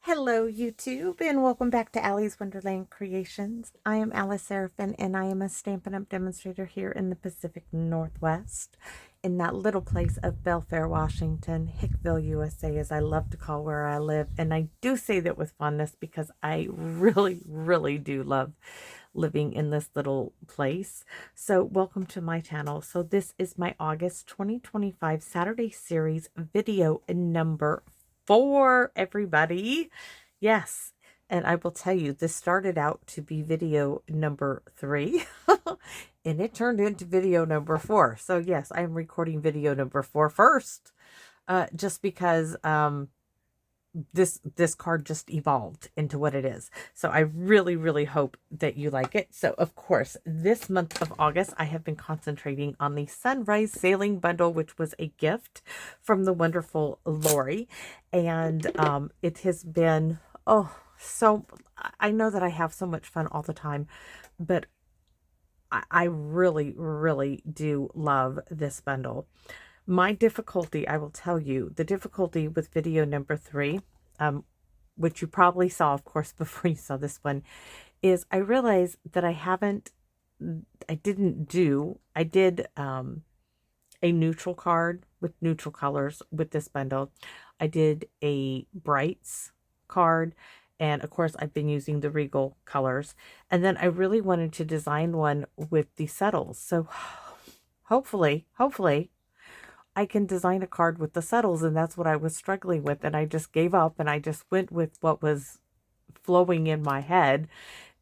Hello, YouTube, and welcome back to Allie's Wonderland Creations. I am Alice Seraphin, and I am a Stampin' Up! Demonstrator here in the Pacific Northwest, in that little place of Belfair, Washington, Hickville, USA, as I love to call where I live. And I do say that with fondness because I really do love living in this little place. So welcome to my channel. So this is my August 2025 Saturday series video number 4, everybody. Yes. And I will tell you, this started out to be video number 3 and it turned into video number 4. So yes, I am recording video number 4 first, just because this card just evolved into what it is. So I really hope that you like it. So of course, this month of August, I have been concentrating on the Sunrise Sailing Bundle, which was a gift from the wonderful Lori. And it has been, so I know that I have so much fun all the time, but I really do love this bundle. My difficulty, I will tell you, the difficulty with video number 3, which you probably saw, of course, before you saw this one, is I realized that I did a neutral card with neutral colors with this bundle. I did a Brights card, and of course I've been using the Regal colors. And then I really wanted to design one with the subtles. So hopefully I can design a card with the subtles, and that's what I was struggling with. And I just gave up and I just went with what was flowing in my head,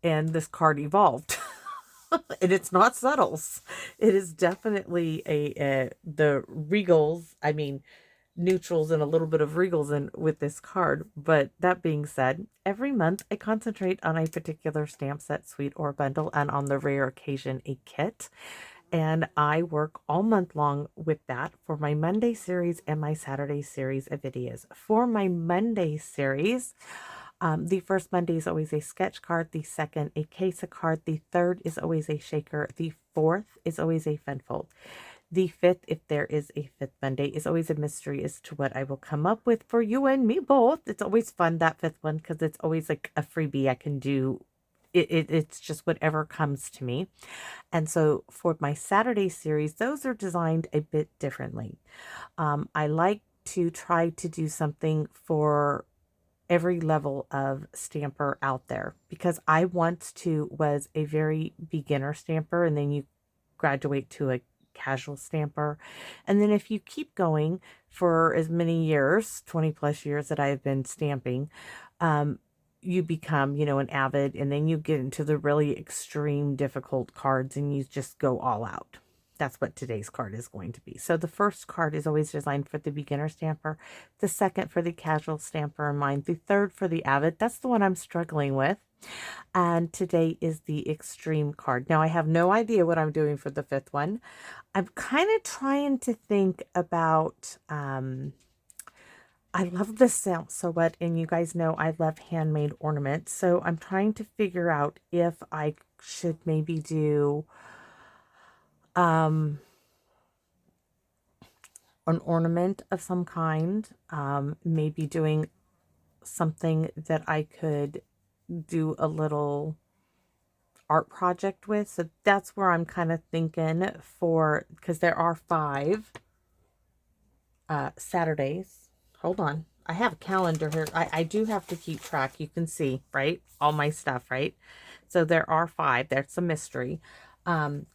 and this card evolved. And it's not subtles. It is definitely the regals, I mean neutrals and a little bit of regals in with this card. But that being said, every month I concentrate on a particular stamp set, suite, or bundle, and on the rare occasion a kit. And I work all month long with that for my Monday series and my Saturday series of videos. For my Monday series, the first Monday is always a sketch card, the second a case of card, the third is always a shaker, the fourth is always a fun fold. The fifth, if there is a fifth Monday, is always a mystery as to what I will come up with for you and me both. It's always fun, that fifth one, because it's always like a freebie I can do. It's just whatever comes to me. And so for my Saturday series, those are designed a bit differently. I like to try to do something for every level of stamper out there, because I once too was a very beginner stamper, and then you graduate to a casual stamper. And then if you keep going for as many years, 20 plus years that I have been stamping, you become, an avid, and then you get into the really extreme difficult cards and you just go all out. That's what today's card is going to be. So the first card is always designed for the beginner stamper, the second for the casual stamper in mind, the third for the avid. That's the one I'm struggling with. And today is the extreme card. Now I have no idea what I'm doing for the fifth one. I'm kind of trying to think about, I love the silhouette, and you guys know I love handmade ornaments. So I'm trying to figure out if I should maybe do an ornament of some kind, maybe doing something that I could do a little art project with. So that's where I'm kind of thinking for, because there are 5 Saturdays. Hold on. I have a calendar here. I do have to keep track. You can see, right? All my stuff, right? So there are 5. That's a mystery.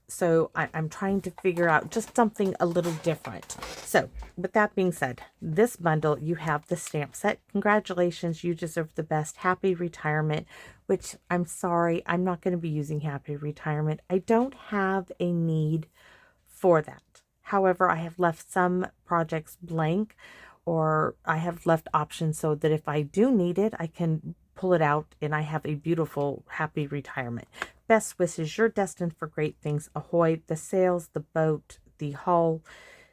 So I'm trying to figure out just something a little different. So with that being said, this bundle, you have the stamp set. Congratulations. You deserve the best. Happy retirement, which I'm sorry, I'm not going to be using happy retirement. I don't have a need for that. However, I have left some projects blank, or I have left options so that if I do need it, I can pull it out and I have a beautiful, happy retirement. Best wishes, you're destined for great things. Ahoy, the sails, the boat, the hull,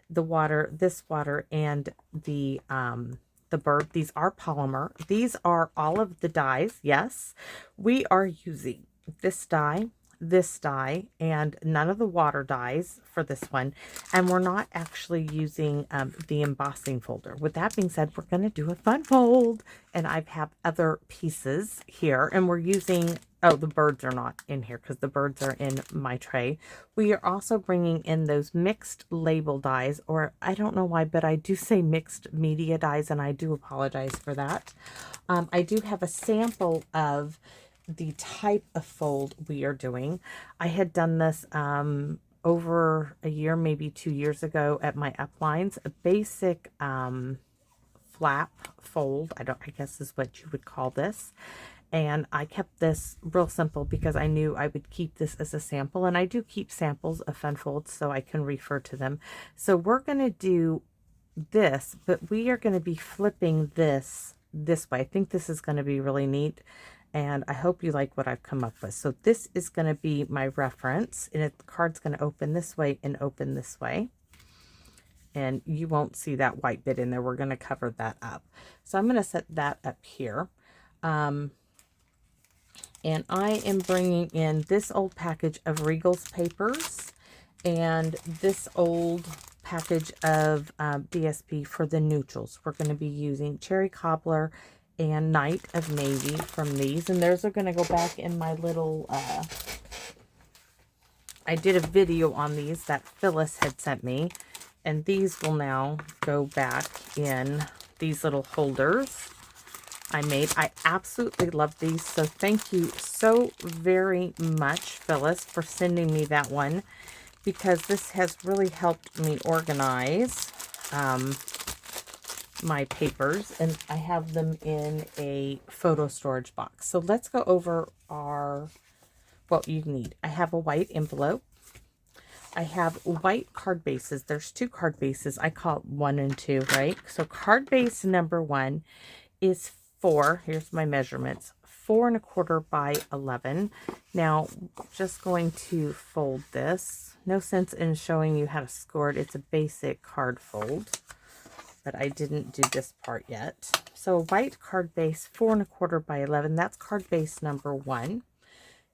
the water, this water, and the bird. These are polymer. These are all of the dies. Yes, we are using this die, this die and none of the water dies for this one. And we're not actually using the embossing folder. With that being said, we're going to do a fun fold. And I have other pieces here. And we're using, oh, the birds are not in here because the birds are in my tray. We are also bringing in those mixed label dies, or I don't know why, but I do say mixed media dies, and I do apologize for that. I do have a sample of the type of fold we are doing. I had done this over a year, maybe 2 years ago at my uplines, a basic flap fold. I guess is what you would call this. And I kept this real simple because I knew I would keep this as a sample, and I do keep samples of fun folds so I can refer to them. So we're going to do this, but we are going to be flipping this way. I think this is going to be really neat, and I hope you like what I've come up with. So this is going to be my reference, and the card's going to open this way and open this way. And you won't see that white bit in there. We're going to cover that up. So I'm going to set that up here. And I am bringing in this old package of Regal's papers and this old package of DSP for the neutrals. We're going to be using Cherry Cobbler and Night of Navy from these. And those are going to go back in my little... I did a video on these that Phyllis had sent me. And these will now go back in these little holders I made. I absolutely love these. So thank you so very much, Phyllis, for sending me that one, because this has really helped me organize my papers, and I have them in a photo storage box. So let's go over what you need. I have a white envelope. I have white card bases. There's 2 card bases. I call it 1 and 2, right? So card base number 1 is 4. Here's my measurements. 4 1/4 by 11. Now, just going to fold this. No sense in showing you how to score it. It's a basic card fold, but I didn't do this part yet. So white card base, 4 1/4 by 11. That's card base number 1.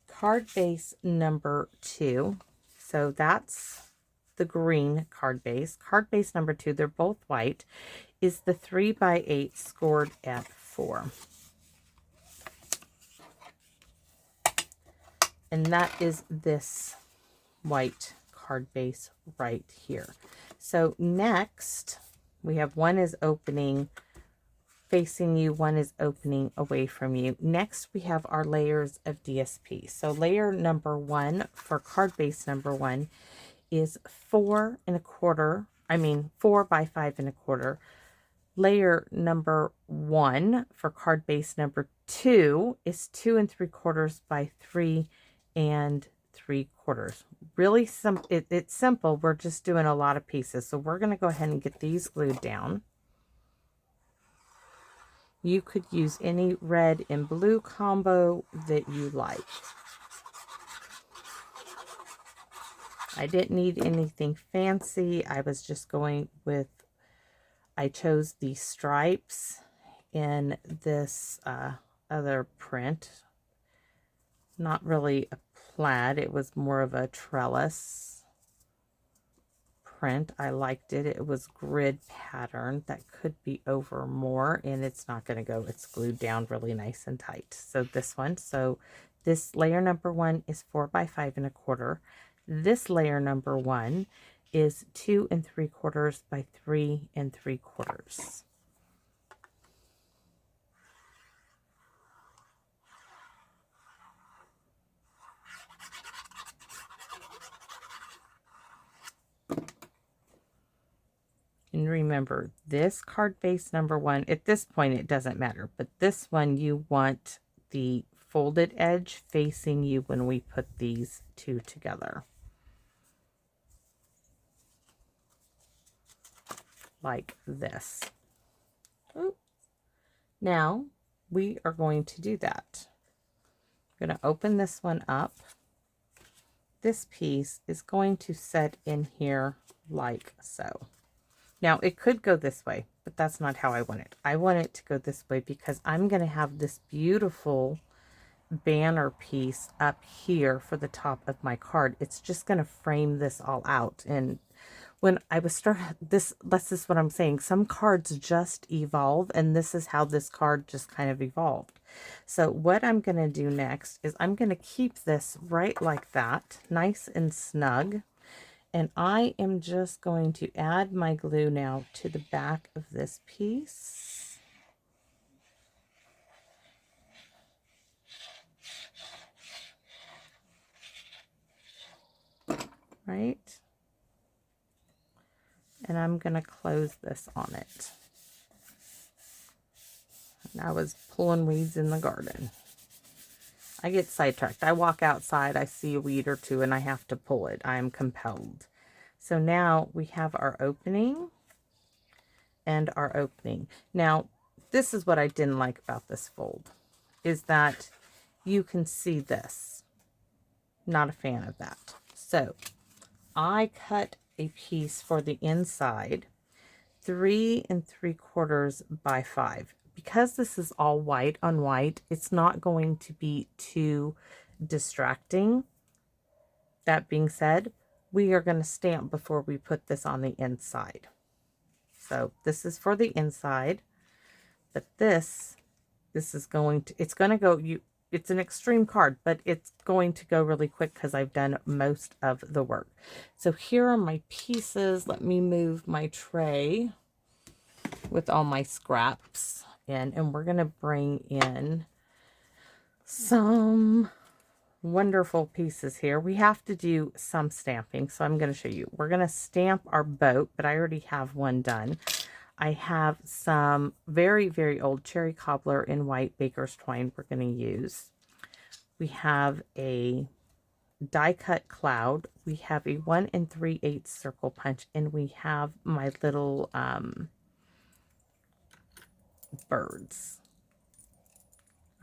Card base number 2. So that's the green card base. Card base number 2, they're both white, is the 3 by 8 scored at 4. And that is this white card base right here. So next, we have one is opening facing you, one is opening away from you. Next, we have our layers of DSP. So layer number 1 for card base number 1 is 4 by 5 1/4. Layer number 1 for card base number 2 is 2 3/4 by 3 3/4. Really simple. It's simple. We're just doing a lot of pieces. So we're going to go ahead and get these glued down. You could use any red and blue combo that you like. I didn't need anything fancy. I was just going with, I chose the stripes in this other print. Not really a plaid. It was more of a trellis print. I liked it. It was grid pattern. That could be over more, and it's not going to go. It's glued down really nice and tight. So this one. So this layer number 1 is 4 by 5 1/4. This layer number 1 is 2 3/4 by 3 3/4. And remember, this card base number 1, at this point it doesn't matter, but this one you want the folded edge facing you when we put these 2 together. Like this. Oops. Now we are going to do that. I'm going to open this one up. This piece is going to set in here like so. Now, it could go this way, but that's not how I want it. I want it to go this way because I'm going to have this beautiful banner piece up here for the top of my card. It's just going to frame this all out. And when I was this is what I'm saying. Some cards just evolve, and this is how this card just kind of evolved. So what I'm going to do next is I'm going to keep this right like that, nice and snug. And I am just going to add my glue now to the back of this piece. Right? And I'm going to close this on it. And I was pulling weeds in the garden. I get sidetracked. I walk outside, I see a weed or two, and I have to pull it. I am compelled. So now we have our opening and our opening. Now, this is what I didn't like about this fold, is that you can see this. Not a fan of that. So I cut a piece for the inside, 3 3/4 by 5. Because this is all white on white, it's not going to be too distracting. That being said, we are going to stamp before we put this on the inside. So this is for the inside, but this is going to, it's going to go, it's an extreme card, but it's going to go really quick because I've done most of the work. So here are my pieces. Let me move my tray with all my scraps in, and we're going to bring in some wonderful pieces here. We have to do some stamping, so I'm going to show you. We're going to stamp our boat, but I already have one done. I have some very, very old cherry cobbler in white baker's twine we're going to use. We have a die cut cloud. We have a 1 3/8 circle punch, and we have my little birds.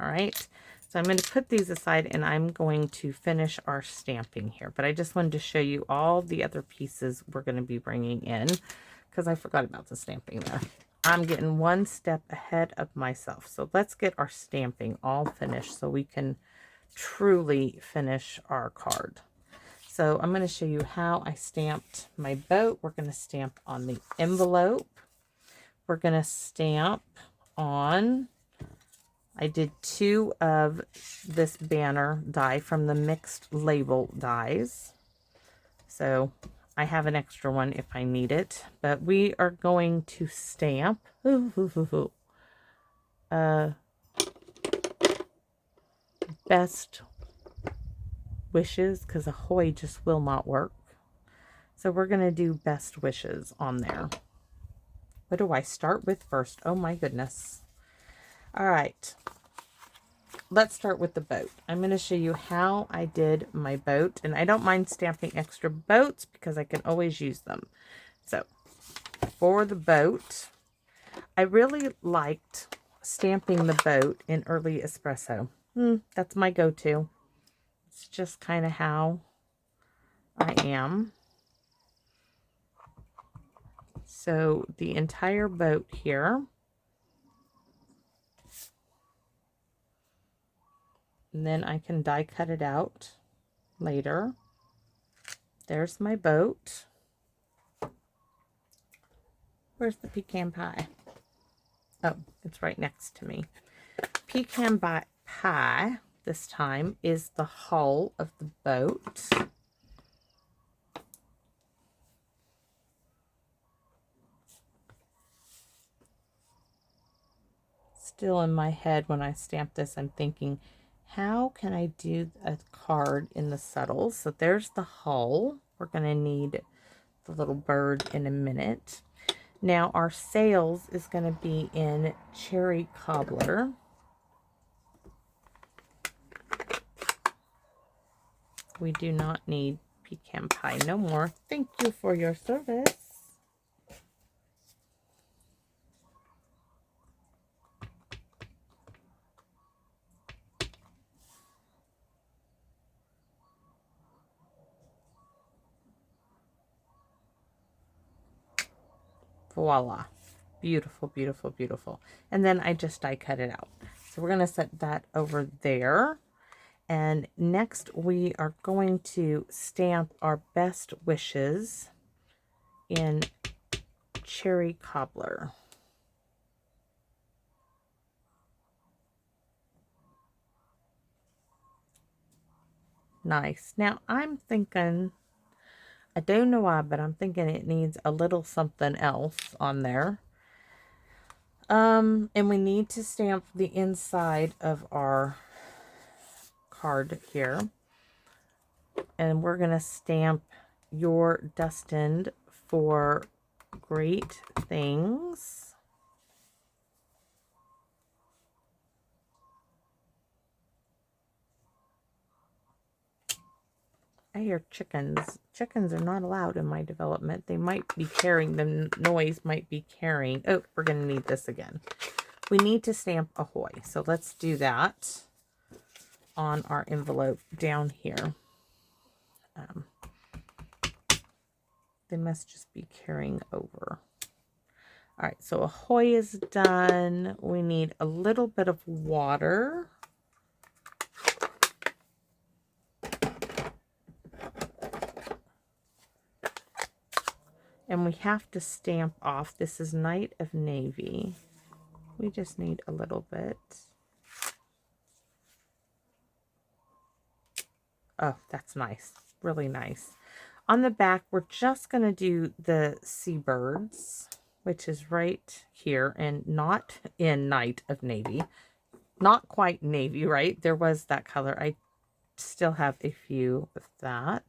All right, so I'm going to put these aside, and I'm going to finish our stamping here. But I just wanted to show you all the other pieces we're going to be bringing in, because I forgot about the stamping there. I'm getting one step ahead of myself. So let's get our stamping all finished so we can truly finish our card. So I'm going to show you how I stamped my boat. We're going to stamp on the envelope. We're going to stamp on, I did 2 of this banner die from the mixed label dies. So I have an extra one if I need it, but we are going to stamp best wishes, because ahoy just will not work. So we're going to do best wishes on there. What do I start with first? Oh my goodness. All right. Let's start with the boat. I'm going to show you how I did my boat, and I don't mind stamping extra boats because I can always use them. So for the boat, I really liked stamping the boat in early espresso. That's my go-to. It's just kind of how I am. So the entire boat here. And then I can die cut it out later. There's my boat. Where's the pecan pie? Oh, it's right next to me. Pecan pie this time is the hull of the boat. Still in my head when I stamp this, I'm thinking, how can I do a card in the subtles? So there's the hull. We're going to need the little bird in a minute. Now our sails is going to be in cherry cobbler. We do not need pecan pie no more. Thank you for your service. Voila. Beautiful, beautiful, beautiful. And then I just die cut it out. So we're going to set that over there. And next we are going to stamp our best wishes in Cherry Cobbler. Nice. Now I'm thinking, I don't know why, but I'm thinking it needs a little something else on there. And we need to stamp the inside of our card here. And we're going to stamp "You're destined for great things." I hear chickens. Chickens are not allowed in my development. They might be carrying, the noise might be carrying. Oh, we're going to need this again. We need to stamp "Ahoy." So let's do that on our envelope down here. They must just be carrying over. All right, so "Ahoy" is done. We need a little bit of water. And we have to stamp off. This is Night of Navy. We just need a little bit. Oh, that's nice. Really nice. On the back, we're just going to do the seabirds, which is right here and not in Night of Navy. Not quite navy, right? There was that color. I still have a few of that.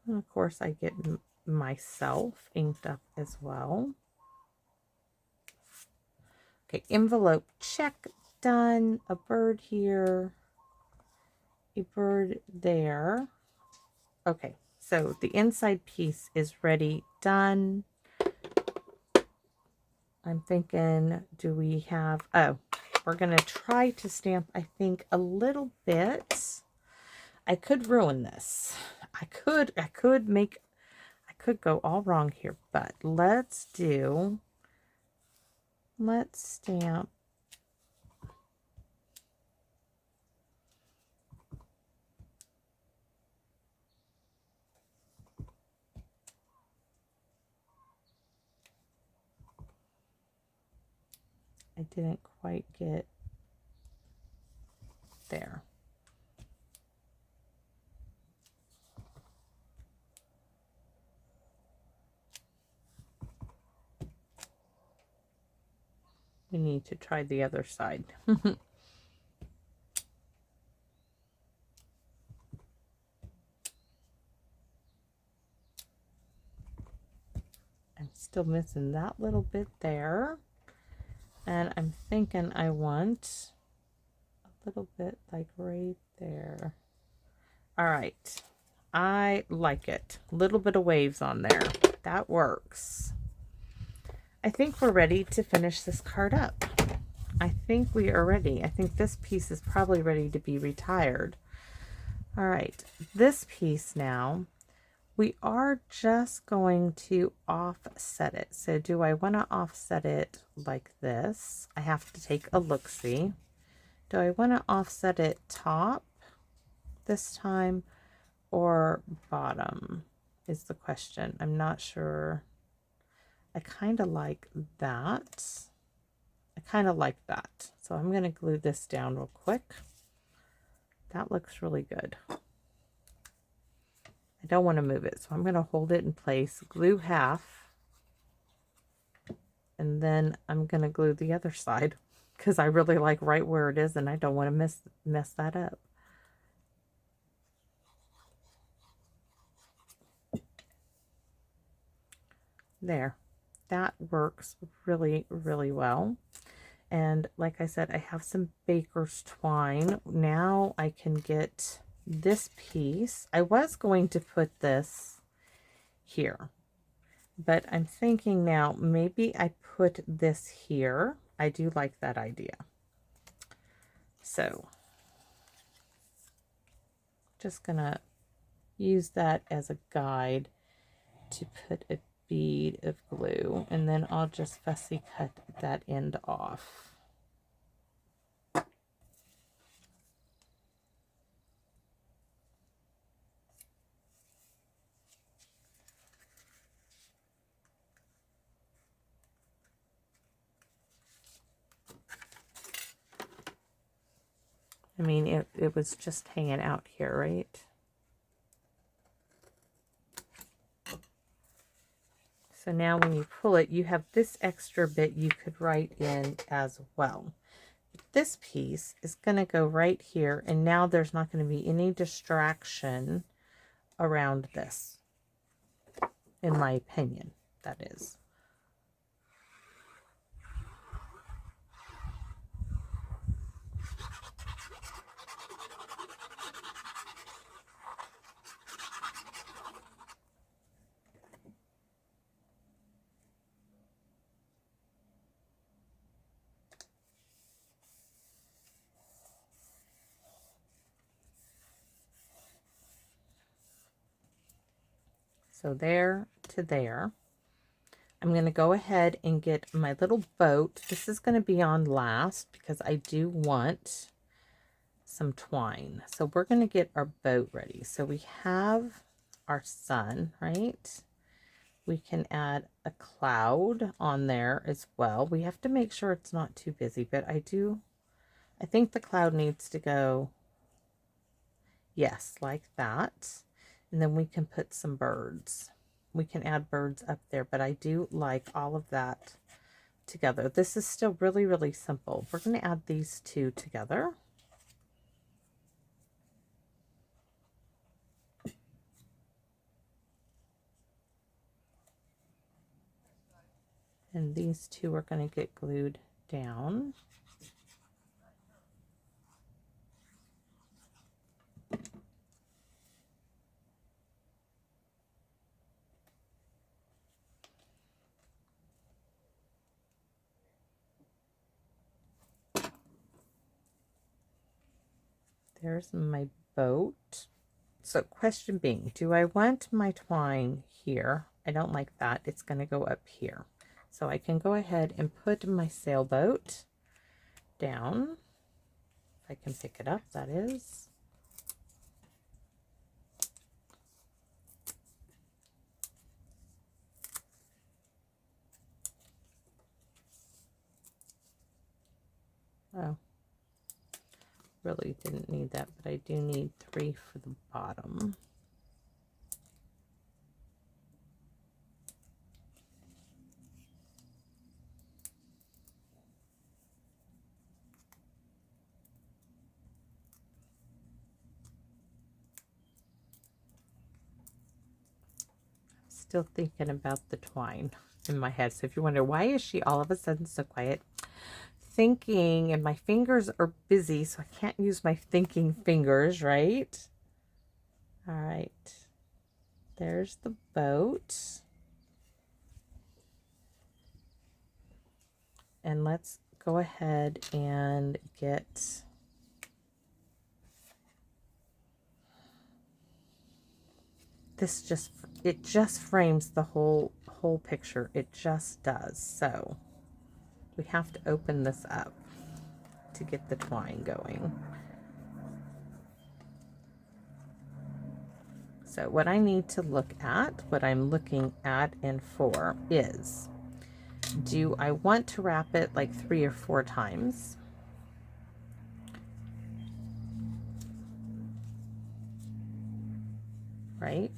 And of course, I get myself inked up as well. Okay, envelope check done. A bird here. A bird there. Okay, so the inside piece is ready, done. I'm thinking, do we have, oh, we're going to try to stamp, I think, a little bit. I could ruin this. I could go all wrong here, but let's stamp. I didn't quite get there. We need to try the other side. I'm still missing that little bit there. And I'm thinking I want a little bit like right there. All right. I like it. A little bit of waves on there. That works. I think we're ready to finish this card up. I think we are ready. I think this piece is probably ready to be retired. All right. This piece now, we are just going to offset it. So do I want to offset it like this? I have to take a look-see. Do I want to offset it top this time or bottom is the question. I'm not sure. I kind of like that. I kind of like that. So I'm going to glue this down real quick. That looks really good. I don't want to move it, so I'm going to hold it in place, glue half, and then I'm going to glue the other side because I really like right where it is and I don't want to mess that up. There. That works really, really well. And like I said, I have some baker's twine. Now I can get this piece. I was going to put this here, but I'm thinking now maybe I put this here. I do like that idea. So just gonna use that as a guide to put a bead of glue, and then I'll just fussy cut that end off. I mean, it was just hanging out here, right? So now when you pull it, you have this extra bit you could write in as well. This piece is going to go right here, and now there's not going to be any distraction around this, in my opinion, that is. So there to there. I'm going to go ahead and get my little boat. This is going to be on last because I do want some twine. So we're going to get our boat ready. So we have our sun, right? We can add a cloud on there as well. We have to make sure it's not too busy, but I think the cloud needs to go, yes, like that. And then we can put some birds. We can add birds up there, but I do like all of that together. This is still really, really simple. We're going to add these two together. And these two are going to get glued down. There's my boat. So question being, do I want my twine here? I don't like that. It's going to go up here. So I can go ahead and put my sailboat down. If I can pick it up, that is. Oh, really didn't need that, but I do need 3 for the bottom. Still thinking about the twine in my head. So if you wonder, why is she all of a sudden so quiet? Thinking, and my fingers are busy, so I can't use my thinking fingers, right? All right. There's the boat. And let's go ahead and get this. It just frames the whole picture. It just does. So we have to open this up to get the twine going. So what I need to look at, what I'm looking at and for is, do I want to wrap it like 3 or 4 times? Right?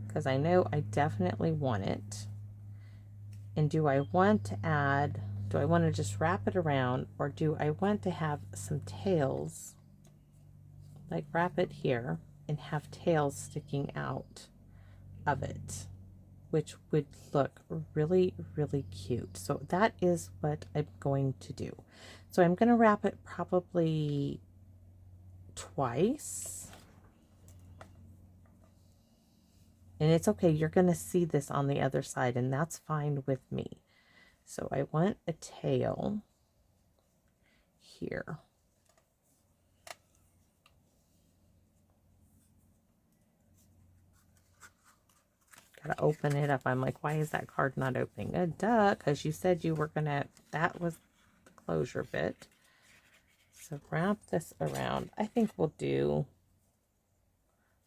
Because I know I definitely want it. And do I want to add, do I want to just wrap it around, or do I want to have some tails, like wrap it here and have tails sticking out of it, which would look really, really cute. So that is what I'm going to do. So I'm going to wrap it probably twice. And it's okay, you're going to see this on the other side, and that's fine with me. So I want a tail here. gotta open it up. I'm like, why is that card not opening? Duh, because you said you were gonna, that was the closure bit. So wrap this around. I think we'll do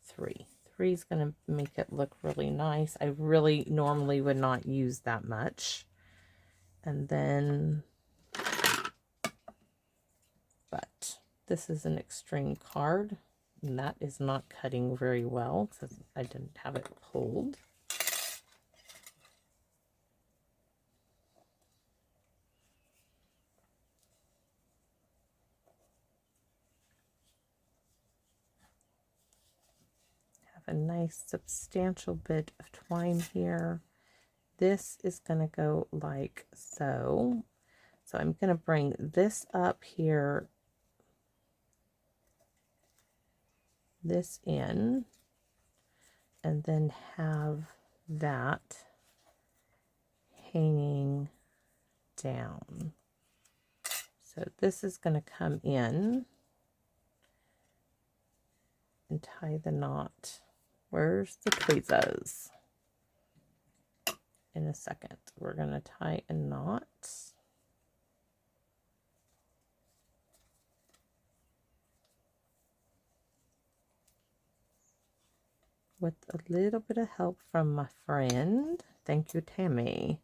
3. 3 is gonna make it look really nice. I really normally would not use that much. And then, but this is an extreme card, and that is not cutting very well because I didn't have it pulled. Have a nice substantial bit of twine here. This is going to go like so. So I'm going to bring this up here, this in, and then have that hanging down. So this is going to come in and tie the knot. Where's the tweezers? In a second, we're going to tie a knot. With a little bit of help from my friend. Thank you, Tammy.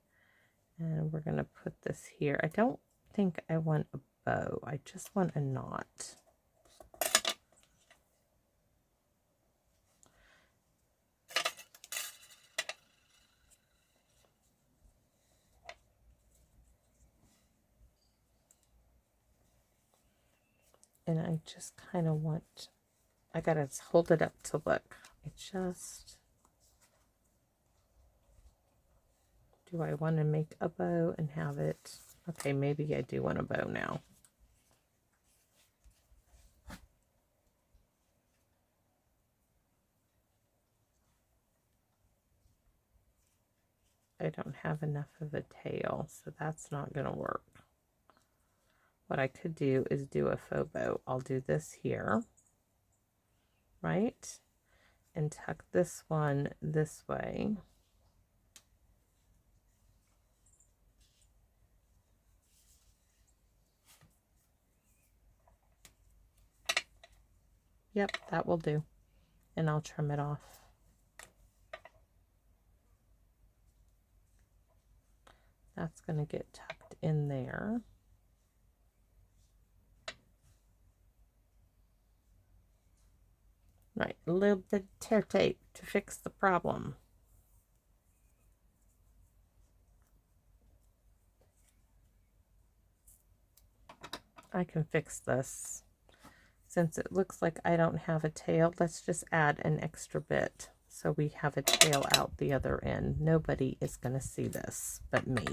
And we're going to put this here. I don't think I want a bow. I just want a knot. And I just kind of want, I got to hold it up to look. I just, do I want to make a bow and have it? Okay, maybe I do want a bow now. I don't have enough of a tail, so that's not going to work. What I could do is do a faux bow. I'll do this here, right? And tuck this one this way. Yep, that will do. And I'll trim it off. That's going to get tucked in there. Right, a little bit of tear tape to fix the problem. I can fix this. Since it looks like I don't have a tail, let's just add an extra bit so we have a tail out the other end. Nobody is going to see this but me.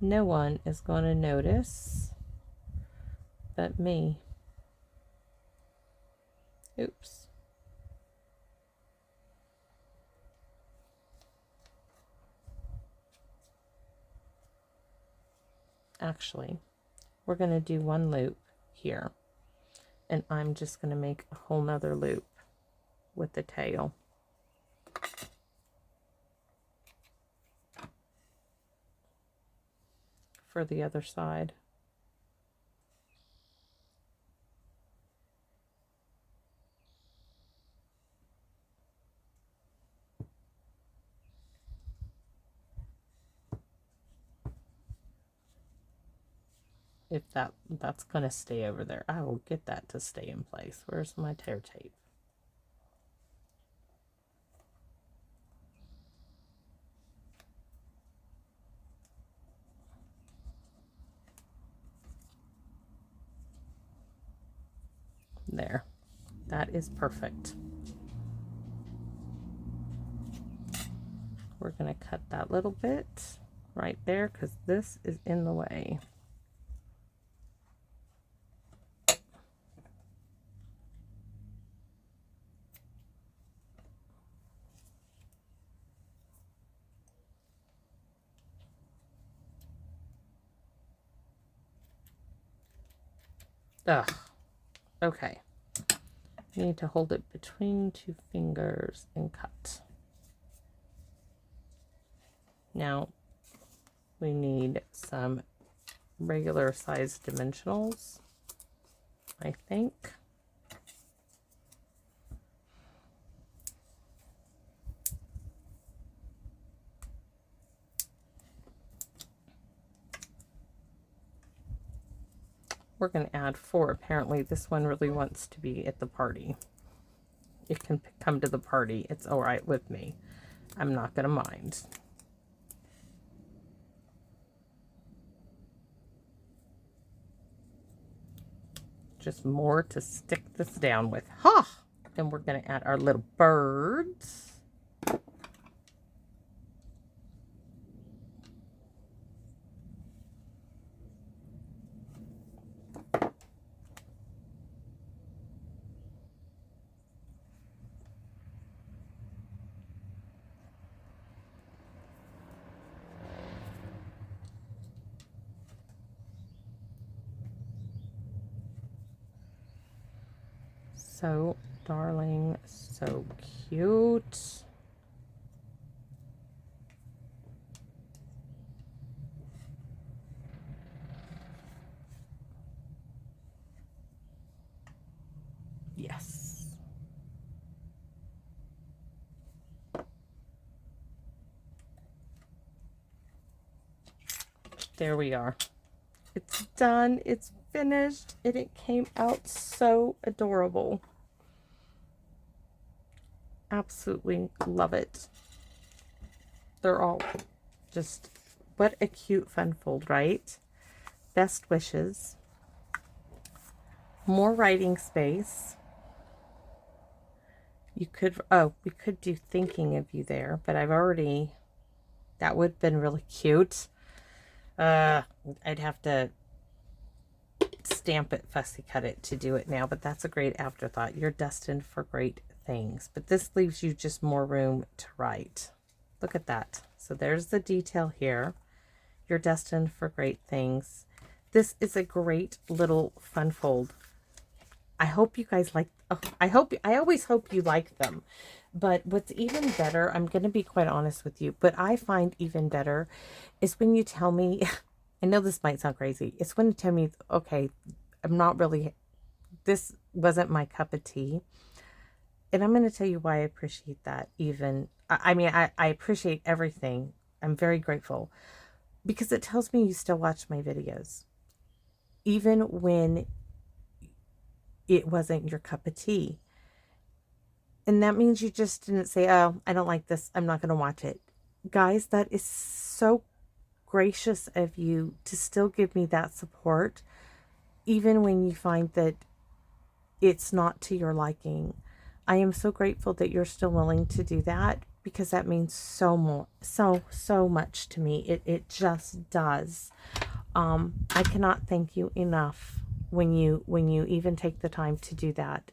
No one is going to notice but me. Oops. Actually, we're going to do one loop here, and I'm just going to make a whole nother loop with the tail. For the other side. If that's going to stay over there. I will get that to stay in place. Where's my tear tape? There. That is perfect. We're going to cut that little bit right there because this is in the way. Ugh. Okay. You need to hold it between 2 fingers and cut. Now we need some regular size dimensionals, I think. We're going to add 4. Apparently this one really wants to be at the party. It can come to the party. It's all right with me. I'm not going to mind. Just more to stick this down with. Ha! Then we're going to add our little birds. So darling, so cute. Yes. There we are. It's done. It's finished. And it came out so adorable. Absolutely love it. They're all just, what a cute fun fold, right? Best wishes. More writing space. You could, oh, we could do thinking of you there, but I've already, that would have been really cute. I'd have to stamp it, fussy cut it to do it now, but that's a great afterthought. You're destined for great things, but this leaves you just more room to write. Look at that. So there's the detail here. You're destined for great things. This is a great little fun fold. I hope you guys like, oh, I always hope you like them. But what's even better, I'm going to be quite honest with you, but I find even better is when you tell me, I know this might sound crazy, it's when you tell me, okay, I'm not really, this wasn't my cup of tea. And I'm going to tell you why I appreciate that even. I mean, I appreciate everything. I'm very grateful because it tells me you still watch my videos. Even when it wasn't your cup of tea. And that means you just didn't say, oh, I don't like this, I'm not going to watch it. Guys, that is so gracious of you to still give me that support, even when you find that it's not to your liking. I am so grateful that you're still willing to do that because that means so much to me. It just does. I cannot thank you enough when you even take the time to do that.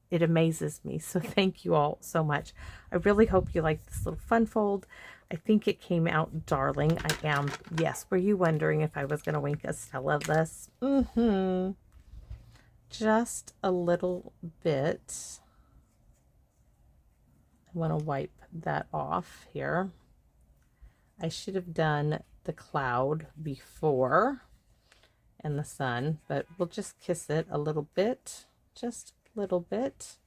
It amazes me. So thank you all so much. I really hope you like this little fun fold. I think it came out darling. I am. Yes. Were you wondering if I was going to wink a still of this? Just a little bit. I want to wipe that off here. I should have done the cloud before and the sun, but we'll just kiss it a little bit. Just little bit,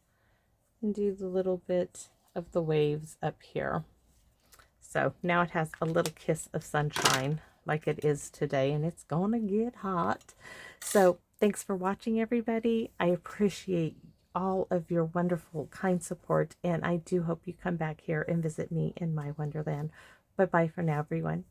and do the little bit of the waves up here. So now it has a little kiss of sunshine like it is today, and it's gonna get hot. So thanks for watching, everybody. I appreciate all of your wonderful, kind support, and I do hope you come back here and visit me in my wonderland. Bye bye for now, everyone.